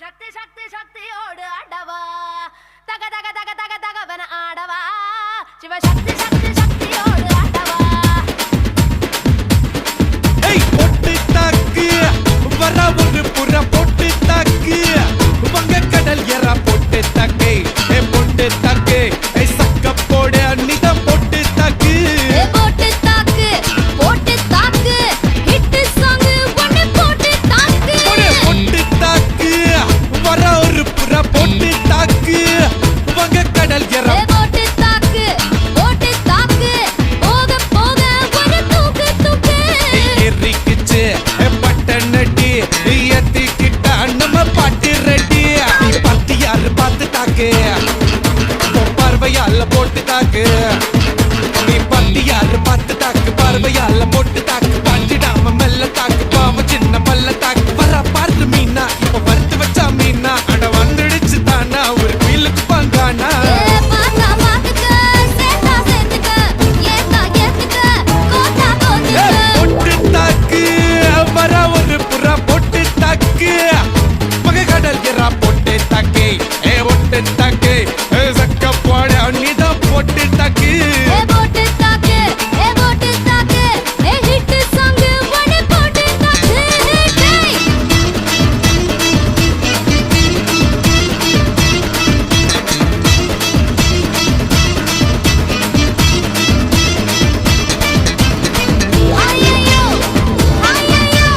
சக்தி சக்தி சக்தியோடு ஆடவா தக தக தக தக தகவன ஆடவா சிவசக்தி சக்தி சக்தியோடு ஆடவா ஏய் பொட்டு தாக்கு வர ஒரு புற பொட்டு தாக்கு வங்க கடல் எற பொட்டு தாக்கு ஏ பொட்டு தாக்கு ஏ சக்க போடு அன்னிதம் பொட்டு தாக்கு ஏ பொட்டு தாக்கு ஹிட் சாங் ஒன்னு பொட்டு தாக்கு பொட்டு தாக்கு வர ஒரு புற பொட்டு தாக்கு வங்க கடல் எற ஏ பொட்டு தாக்கு போக போக ஒரு தூக்கு தூக்கு எரிக்கிச்சு பட்டனடி ஏத்திக்கிட்ட நம்ம பாட்டு ரெடி நீ பார்த்து யாரு பார்த்து தாக்கு பார்வையால போட்டு தாக்கு நீ பார்த்து யாரு பார்த்து தாக்கு பார்வையால போட்டு தாக்கு பாஞ்சிடாம மெல்ல தாக்கு பாவ சின்ன பல்ல தாக்கு வர பாரு மீனா இப்ப வறுத்து வச்சா மீனா அட வந்துடுச்சு தானா ஒரு வீலுக்கு பாங்கானா ஏ பாத்தா பாத்துக்க சேத்தா சேத்துக்க ஏத்தா ஏத்துக்க கோத்தா கோத்துக்க பொட்டு தாக்கு வர ஒரு புறா பொட்டு தாக்கு பகை கடல் எறா பொட்டு தாக்கு ஏ பொட்டு தாக்கு ஏ சக்க போட நீதான் பொட்டு தாக்கு ஏ பொட்டு தாக்கு ஏ ஹிட் சாங் ஒன்னு பொட்டு தாக்கு ஐயோ ஐயோ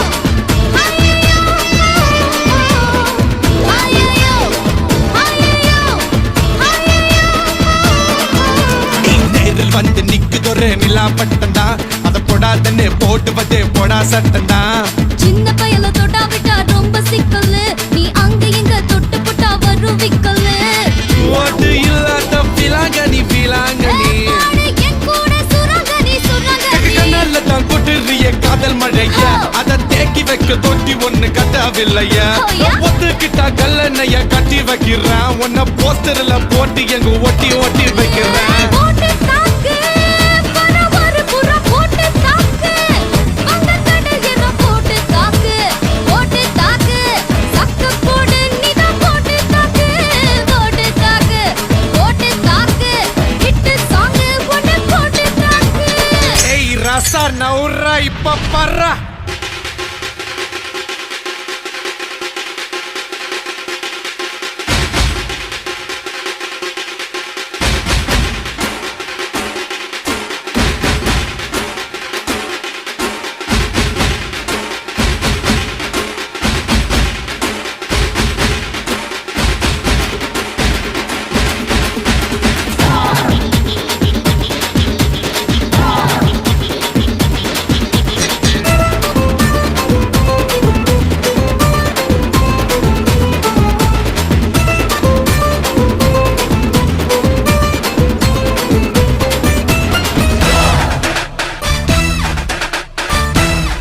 நீ நேரில் வந்து நிக்குதொரு நிலா பட்டந்தா அத போடாதன்னு போட்டுவதே போடா சட்டந்தா சின்ன பயல தொட்டா விட்டா ரொம்ப சிக்கலு நீ அங்க இங்க தொட்டு புட்டா வரும் விக்கலு ஓட்டு இல்லாத பிலாங்க நீ என் கூட சுரங்க நீ கண்ணால தான் கொட்டுறிய காதல் மழைய அத தேக்கி வைக்க தொட்டி ஒண்ணு கட்டாவில்லையா ஒத்துக்கிட்டா கல்லணைய கட்டி வைக்கிறான் உன்ன போஸ்டர்ல போட்டு எங்க ஒட்டி ஒட்டி வைக்கிறேன் போட்டு தாக்கு வர ஒரு புற போட்டு தாக்கு வங்க கடல் என போட்டு தாக்கு சக்க போடு நீதான் போட்டு தாக்கு ஹிட் சாங் ஒன்னு போட்டு தாக்கு ஏய் ரசா நவுரா இப்ப பர்றா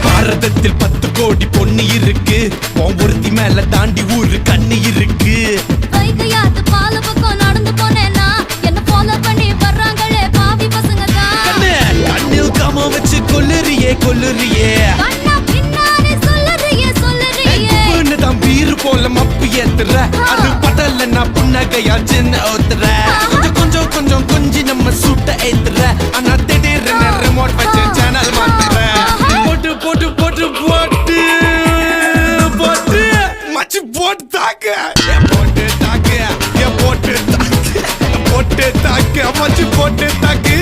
பாரதத்தில் 10 கோடி பொண்ணு இருக்கு உன் ஒருத்தி மேல தாண்டி ஊரு கண்ணு இருக்கு கைகையாத்து பால பக்கம் நடந்து போனேனா என்ன ஃபாலோ பண்ணி வர்றாங்களே பாவி பசங்க தான் கண்ணு கண்ணில் காம வச்சு கொல்லுறியே கண்ணா பின்னாடி சொல்லுறியே பொண்ணு தான் வீறு போல மப்பு ஏத்துற அது படல நான் புன்னகையா சின்ன ஓத்துற கொஞ்சம் கொஞ்சி நம்ம சூட்ட ஏத்துற ஆனா திடீர்னு ரிமோட் வச்சு சேனல் மாத்துற போட்டு போட்டு போட்டு போட்டு போட்டு மச்சி போட்டு தாக்கு போட்டு தாக்கு போட்டு தாக்கு போட்டு தாக்கு மச்சி போட்டு தாக்கு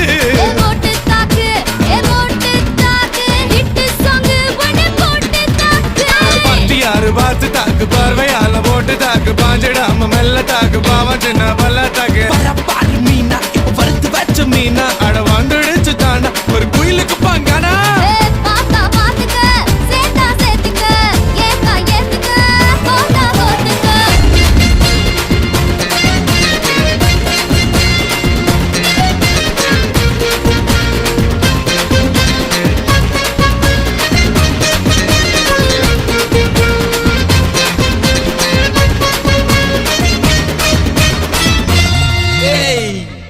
ஹிட் சாங் ஒன்னு போட்டு தாக்கு யாரு பார்த்து தாக்கு பார்வையால போட்டு தாக்கு பாஞ்சிடாம மெல்ல தாக்கு பாவ சின்ன பல்ல